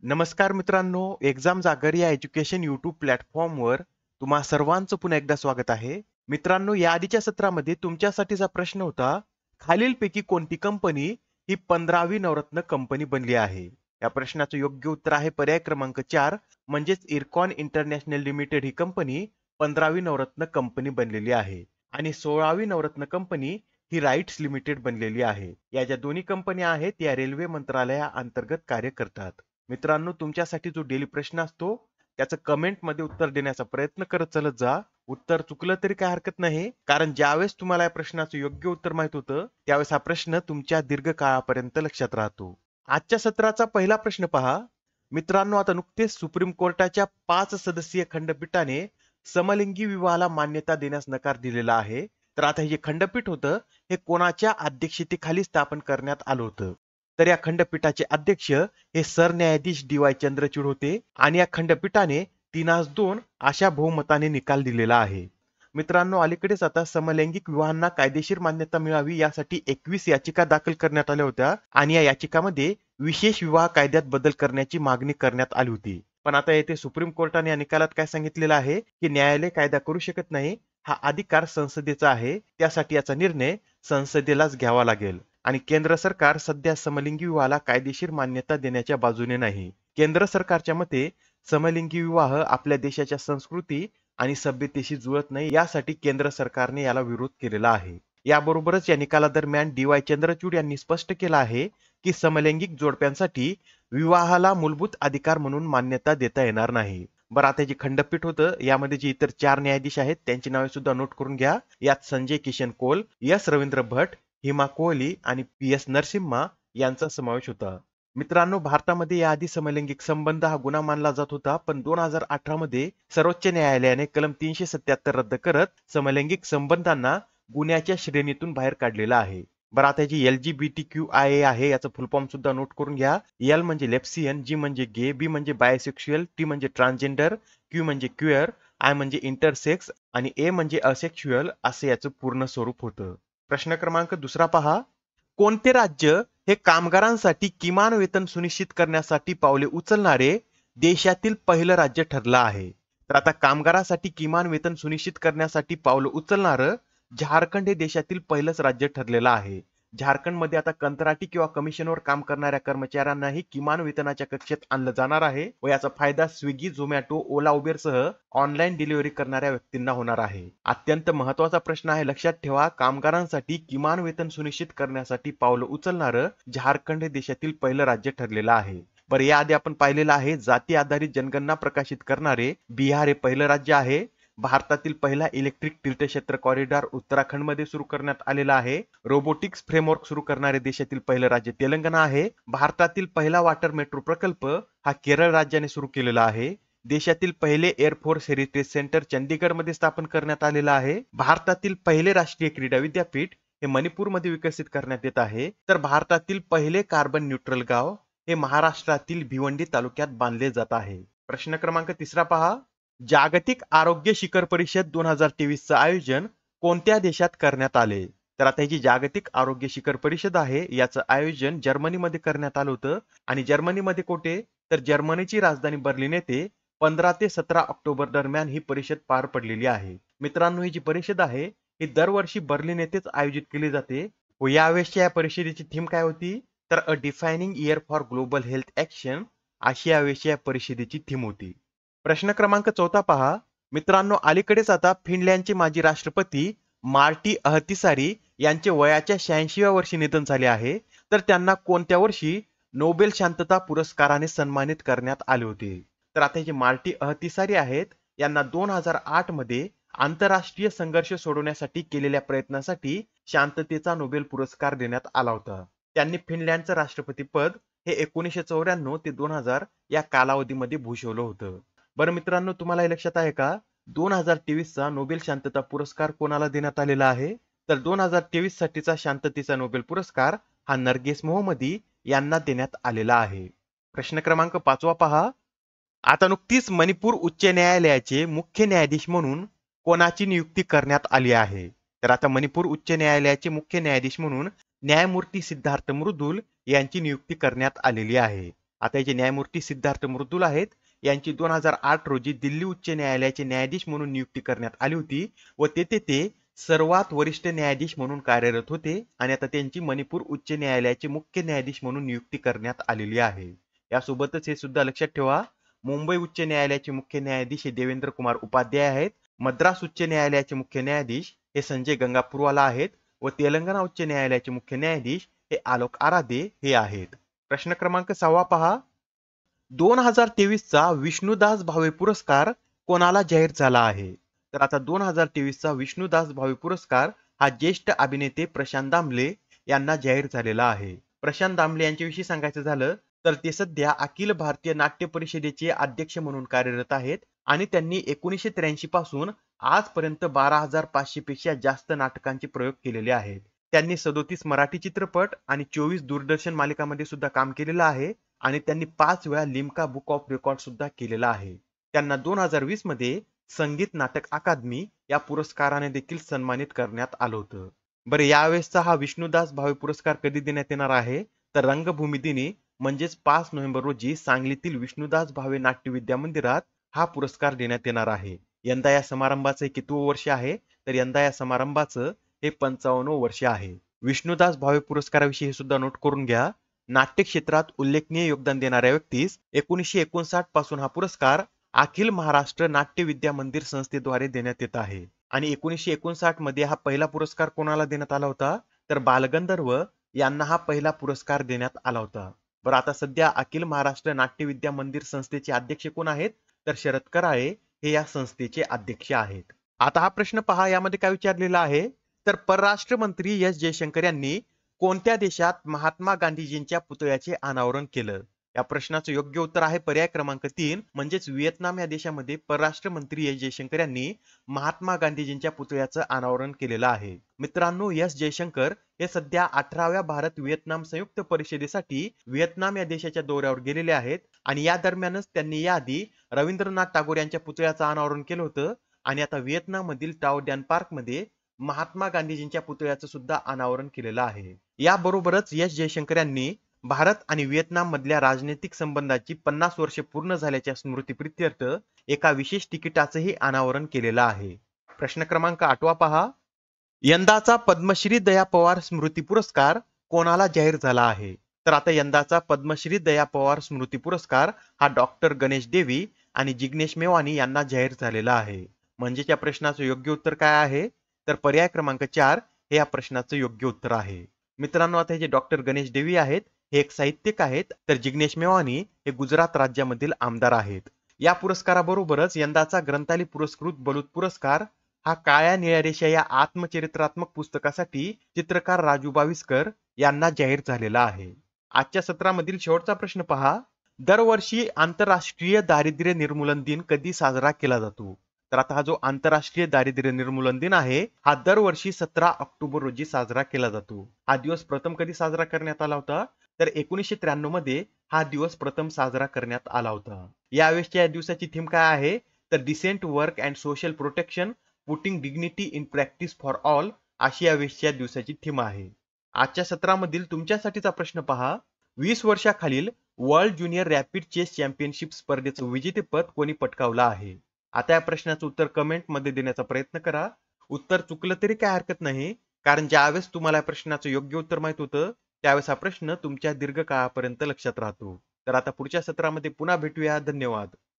नमस्कार मित्रांनो, एक्झाम जागर या एज्युकेशन यूट्यूब प्लॅटफॉर्मवर तुम्हा सर्वांचं पुन्हा एकदा स्वागत आहे. मित्रांनो, या आधीच्या सत्रामध्ये तुमच्यासाठीचा प्रश्न होता, खालीलपैकी कोणती कंपनी ही 15वी नवरत्न कंपनी बनली आहे? या प्रश्नाचं योग्य उत्तर आहे पर्याय क्रमांक 4 म्हणजेच इरकॉन इंटरनॅशनल लिमिटेड ही कंपनी 15वी नवरत्न कंपनी बनलेली आहे आणि 16वी नवरत्न कंपनी ही राईट्स लिमिटेड बनलेली आहे. या ज्या दोन्ही कंपन्या आहेत या रेल्वे मंत्रालयाअंतर्गत कार्य करतात. मित्रांनो, तुमच्यासाठी जो डेली प्रश्न असतो त्याचं कमेंटमध्ये उत्तर देण्याचा प्रयत्न करत चलत जा. उत्तर चुकलं तरी काय हरकत नाही, कारण ज्यावेळेस तुम्हाला या प्रश्नाचं योग्य उत्तर माहित होतं त्यावेळेस हा प्रश्न तुमच्या दीर्घकाळापर्यंत लक्षात राहतो. आजच्या सत्राचा पहिला प्रश्न पहा. मित्रांनो, आता नुकतेच सुप्रीम कोर्टाच्या 5 सदस्यीय खंडपीठाने समलिंगी विवाहाला मान्यता देण्यास नकार दिलेला आहे. तर आता हे जे खंडपीठ होतं हे कोणाच्या अध्यक्षतेखाली स्थापन करण्यात आलं होतं? तर या खंडपीठाचे अध्यक्ष हे सरन्यायाधीश डी.वाय. चंद्रचूड होते आणि या खंडपीठाने 3-2 अशा बहुमताने निकाल दिलेला आहे. मित्रांनो, अलीकडेच आता समलैंगिक विवाहांना कायदेशीर मान्यता मिळावी यासाठी 21 याचिका दाखल करण्यात आल्या होत्या आणि या याचिकामध्ये विशेष विवाह कायद्यात बदल करण्याची मागणी करण्यात आली होती. पण आता येथे सुप्रीम कोर्टाने या निकालात काय सांगितलेलं आहे की न्यायालय कायदा करू शकत नाही, हा अधिकार संसदेचा आहे, त्यासाठी याचा निर्णय संसदेलाच घ्यावा लागेल. आणि केंद्र सरकार सध्या समलिंगी विवाहाला कायदेशीर मान्यता देण्याच्या बाजूने नाही. केंद्र सरकारच्या मते समलिंगी विवाह आपल्या देशाच्या संस्कृती आणि सभ्यतेशी जुळत नाही, यासाठी केंद्र सरकारने याला विरोध केलेला आहे. याबरोबरच या निकालादरम्यान डी.वाय. चंद्रचूड यांनी स्पष्ट केलं आहे की समलैंगिक जोडप्यांसाठी विवाहाला मूलभूत अधिकार म्हणून मान्यता देता येणार नाही. बरं, आता जे खंडपीठ होतं यामध्ये जे इतर 4 न्यायाधीश आहेत त्यांची नावे सुद्धा नोट करून घ्या. यात संजय किशन कौल, एस रवींद्र भट, हिमा कोहली आणि पी.एस. नरसिम्हा यांचा समावेश होता. मित्रांनो, भारतामध्ये याआधी समलैंगिक संबंध हा गुन्हा मानला जात होता, पण 2018 मध्ये सर्वोच्च न्यायालयाने कलम 377 रद्द करत समलैंगिक संबंधांना गुन्ह्याच्या श्रेणीतून बाहेर काढलेला आहे. बरं, आता जी LGBTQIA आहे याचं फुल फॉर्म सुद्धा नोट करून घ्या. एल म्हणजे लेप्सियन, जी म्हणजे गे, बी म्हणजे बायसेक्शुअल, टी म्हणजे ट्रान्सजेंडर, क्यू म्हणजे क्युअर, आय म्हणजे इंटरसेक्स आणि ए म्हणजे असेक्शुअल असं याचं पूर्ण स्वरूप होतं. प्रश्न क्रमांक दुसरा पहा. कोणते राज्य हे कामगारांसाठी किमान वेतन सुनिश्चित करण्यासाठी पावले उचलणारे देशातील पहिलं राज्य ठरलं आहे? तर आता कामगारांसाठी किमान वेतन सुनिश्चित करण्यासाठी पावलं उचलणारं झारखंड हे देशातील पहिलंच राज्य ठरलेलं आहे. झारखंडमध्ये आता कंत्राटी किंवा कमिशनवर काम करणाऱ्या कर्मचाऱ्यांनाही किमान वेतनाच्या कक्षेत आणलं जाणार आहे व याचा फायदा स्विगी, झोमॅटो, ओला, उबेर सह ऑनलाईन डिलिव्हरी करणाऱ्या व्यक्तींना होणार आहे. अत्यंत महत्वाचा प्रश्न आहे, लक्षात ठेवा. कामगारांसाठी किमान वेतन सुनिश्चित करण्यासाठी पावलं उचलणारं झारखंड हे देशातील पहिलं राज्य ठरलेलं आहे. बरं, याआधी आपण पाहिलेलं आहे जाती आधारित जनगणना प्रकाशित करणारे बिहार हे पहिलं राज्य आहे. भारतातील पहिला इलेक्ट्रिक तीर्थक्षेत्र कॉरिडॉर उत्तराखंडमध्ये सुरू करण्यात आलेला आहे. रोबोटिक्स फ्रेमवर्क सुरू करणारे देशातील पहिलं राज्य तेलंगणा आहे. भारतातील पहिला वॉटर मेट्रो प्रकल्प हा केरळ राज्याने सुरू केलेला आहे. देशातील पहिले एअरफोर्स हेरिटेज सेंटर चंदीगडमध्ये स्थापन करण्यात आलेलं आहे. भारतातील पहिले राष्ट्रीय क्रीडा विद्यापीठ हे मणिपूरमध्ये विकसित करण्यात येत आहे. तर भारतातील पहिले कार्बन न्यूट्रल गाव हे महाराष्ट्रातील भिवंडी तालुक्यात बांधले जात आहे. प्रश्न क्रमांक तिसरा पहा. जागतिक आरोग्य शिखर परिषद 2023 चं आयोजन कोणत्या देशात करण्यात आले? तर आता ही जी जागतिक आरोग्य शिखर परिषद आहे याचं आयोजन जर्मनीमध्ये करण्यात आलं होतं आणि जर्मनीमध्ये कुठे? तर जर्मनीची राजधानी बर्लिन येथे 15 ते 17 ऑक्टोबर दरम्यान ही परिषद पार पडलेली आहे. मित्रांनो, ही जी परिषद आहे ही दरवर्षी बर्लिन येथेच आयोजित केली जाते व यावेळेसच्या या परिषदेची थीम काय होती? तर a defining year for global health action अशी यावेळेसच्या या परिषदेची थीम होती. प्रश्न क्रमांक 14 पहा. मित्रांनो, अलीकडेच आता फिनलँडचे माजी राष्ट्रपती मार्टी अहतिसारी यांचे वयाच्या 86व्या वर्षी निधन झाले आहे. तर त्यांना कोणत्या वर्षी नोबेल शांतता पुरस्काराने सन्मानित करण्यात आले होते? तर आता हे जे मार्टी अहतिसारी आहेत यांना 2008 मध्ये आंतरराष्ट्रीय संघर्ष सोडवण्यासाठी केलेल्या प्रयत्नासाठी शांततेचा नोबेल पुरस्कार देण्यात आला होता. त्यांनी फिनलँडचं राष्ट्रपती पद हे 1994 ते 2000 या कालावधीमध्ये भूषवलं होतं. बरं मित्रांनो, तुम्हाला हे लक्षात आहे का 2023 चा नोबेल शांतता पुरस्कार कोणाला देण्यात आलेला आहे? तर 2023 साठीचा शांततेचा नोबेल पुरस्कार हा नरगेस मोहम्मदी यांना देण्यात आलेला आहे. प्रश्न क्रमांक 5 पहा. आता नुकतीच मणिपूर उच्च न्यायालयाचे मुख्य न्यायाधीश म्हणून कोणाची नियुक्ती करण्यात आली आहे? तर आता मणिपूर उच्च न्यायालयाचे मुख्य न्यायाधीश म्हणून न्यायमूर्ती सिद्धार्थ मृदुल यांची नियुक्ती करण्यात आलेली आहे. आता याचे न्यायमूर्ती सिद्धार्थ मृदुल आहेत, यांची 2008 रोजी दिल्ली उच्च न्यायालयाचे न्यायाधीश म्हणून नियुक्ती करण्यात आली होती व ते सर्वात वरिष्ठ न्यायाधीश म्हणून कार्यरत होते आणि आता त्यांची मणिपूर उच्च न्यायालयाचे मुख्य न्यायाधीश म्हणून नियुक्ती करण्यात आलेली आहे. यासोबतच हे सुद्धा लक्षात ठेवा, मुंबई उच्च न्यायालयाचे मुख्य न्यायाधीश हे देवेंद्र कुमार उपाध्याय आहेत, मद्रास उच्च न्यायालयाचे मुख्य न्यायाधीश हे संजय गंगापूरवाला आहेत व तेलंगणा उच्च न्यायालयाचे मुख्य न्यायाधीश हे आलोक आराधे हे आहेत. प्रश्न क्रमांक 6 पहा. 2023चा विष्णुदास भावे पुरस्कार कोणाला जाहीर झाला आहे? तर आता 2023चा विष्णुदास भावे पुरस्कार हा ज्येष्ठ अभिनेते प्रशांत दामले यांना जाहीर झालेला आहे. प्रशांत दामले यांच्याविषयी सांगायचं झालं तर ते सध्या अखिल भारतीय नाट्य परिषदेचे अध्यक्ष म्हणून कार्यरत आहेत आणि त्यांनी 1983 पासून आजपर्यंत 12,500 पेक्षा जास्त नाटकांचे प्रयोग केलेले आहेत. त्यांनी 37 मराठी चित्रपट आणि 24 दूरदर्शन मालिकांमध्ये सुद्धा काम केलेलं आहे आणि त्यांनी 5 वेळा लिम्का बुक ऑफ रेकॉर्ड सुद्धा केलेला आहे. त्यांना 2020 मध्ये संगीत नाटक अकादमी या पुरस्काराने देखील सन्मानित करण्यात आलं होतं. बरं, यावेळेसचा हा विष्णुदास भावे पुरस्कार कधी देण्यात येणार आहे? तर रंगभूमी दिनी म्हणजेच 5 नोव्हेंबर रोजी सांगलीतील विष्णुदास भावे नाट्य विद्या मंदिरात हा पुरस्कार देण्यात येणार आहे. यंदा या समारंभाचे कितवं वर्ष आहे? तर यंदा या समारंभाचं हे 55वं वर्ष आहे. विष्णुदास भावे पुरस्काराविषयी सुद्धा नोट करून घ्या. नाट्य क्षेत्रात उल्लेखनीय योगदान देणाऱ्या व्यक्तीस 1959 पासून हा पुरस्कार अखिल महाराष्ट्र नाट्य विद्या मंदिर संस्थेद्वारे देण्यात येत आहे. आणि 1959 मध्ये हा पहिला पुरस्कार कोणाला देण्यात आला होता? तर बालगंधर्व यांना हा पहिला पुरस्कार देण्यात आला होता. बरं, आता सध्या अखिल महाराष्ट्र नाट्य विद्या मंदिर संस्थेचे अध्यक्ष कोण आहेत? तर शरद कराळे हे या संस्थेचे अध्यक्ष आहेत. आता हा प्रश्न पहा, यामध्ये काय विचारलेला आहे? तर परराष्ट्र मंत्री एस जयशंकर यांनी कोणत्या देशात महात्मा गांधीजींच्या पुतळ्याचे अनावरण केलं? या प्रश्नाचं योग्य उत्तर आहे पर्याय क्रमांक 3 म्हणजेच व्हिएतनाम या देशामध्ये परराष्ट्र मंत्री एस जयशंकर यांनी महात्मा गांधीजींच्या पुतळ्याचं अनावरण केलेलं आहे. मित्रांनो, एस जयशंकर हे सध्या 18व्या भारत व्हिएतनाम संयुक्त परिषदेसाठी व्हिएतनाम या देशाच्या दौऱ्यावर गेलेले आहेत आणि या दरम्यानच त्यांनी याआधी रवींद्रनाथ टागोर यांच्या पुतळ्याचं अनावरण केलं होतं आणि आता व्हिएतनाम मधील टाओ डॅन पार्क मध्ये महात्मा गांधीजींच्या पुतळ्याचं सुद्धा अनावरण केलेलं आहे. याबरोबरच एस जयशंकर यांनी भारत आणि व्हिएतनाम मधल्या राजनैतिक संबंधाची 50 वर्षे पूर्ण झाल्याच्या स्मृतीप्रित्यर्थ एका विशेष तिकिटाचंही अनावरण केलेलं आहे. प्रश्न क्रमांक 8 पहा. यंदाचा पद्मश्री दया पवार स्मृती पुरस्कार कोणाला जाहीर झाला आहे? तर आता यंदाचा पद्मश्री दया पवार स्मृती पुरस्कार हा डॉक्टर गणेश देवी आणि जिग्नेश मेवानी यांना जाहीर झालेला आहे. म्हणजे या प्रश्नाचं योग्य उत्तर काय आहे? तर पर्याय क्रमांक 4 हे या प्रश्नाचं योग्य उत्तर आहे. मित्रांनो, आता हे जे डॉक्टर गणेश देवी आहेत हे एक साहित्यिक आहेत, तर जिग्नेश मेवानी हे गुजरात राज्यामधील आमदार आहेत. या पुरस्काराबरोबरच यंदाचा ग्रंथाली पुरस्कृत बलूत पुरस्कार हा काळ्या निळ्या रेषा या आत्मचरित्रात्मक पुस्तकासाठी चित्रकार राजू बाविस्कर यांना जाहीर झालेला आहे. आजच्या सत्रामधील शेवटचा प्रश्न पहा. दरवर्षी आंतरराष्ट्रीय दारिद्र्य निर्मूलन दिन कधी साजरा केला जातो? तर आता हा जो आंतरराष्ट्रीय दारिद्र्य निर्मूलन दिन आहे हा दरवर्षी 17 ऑक्टोबर रोजी साजरा केला जातो. हा दिवस प्रथम कधी साजरा करण्यात आला होता? तर 1993 मध्ये हा दिवस प्रथम साजरा करण्यात आला होता. यावेळेसच्या या दिवसाची थीम काय आहे? तर decent work and social protection putting dignity in practice for all अशी यावेळेसच्या दिवसाची थीम आहे. आजच्या सत्रामधील तुमच्यासाठीचा प्रश्न पहा. 20 वर्षाखालील world junior rapid chess championship स्पर्धेचं विजेतेपद कोणी पटकावलं आहे? आता या प्रश्नाचं उत्तर कमेंट मध्ये देण्याचा प्रयत्न करा. उत्तर चुकलं तरी काय हरकत नाही, कारण ज्यावेळेस तुम्हाला या प्रश्नाचं योग्य उत्तर माहित होतं त्यावेळेस हा प्रश्न तुमच्या दीर्घकाळापर्यंत लक्षात राहतो. तर आता पुढच्या सत्रामध्ये पुन्हा भेटूया. धन्यवाद.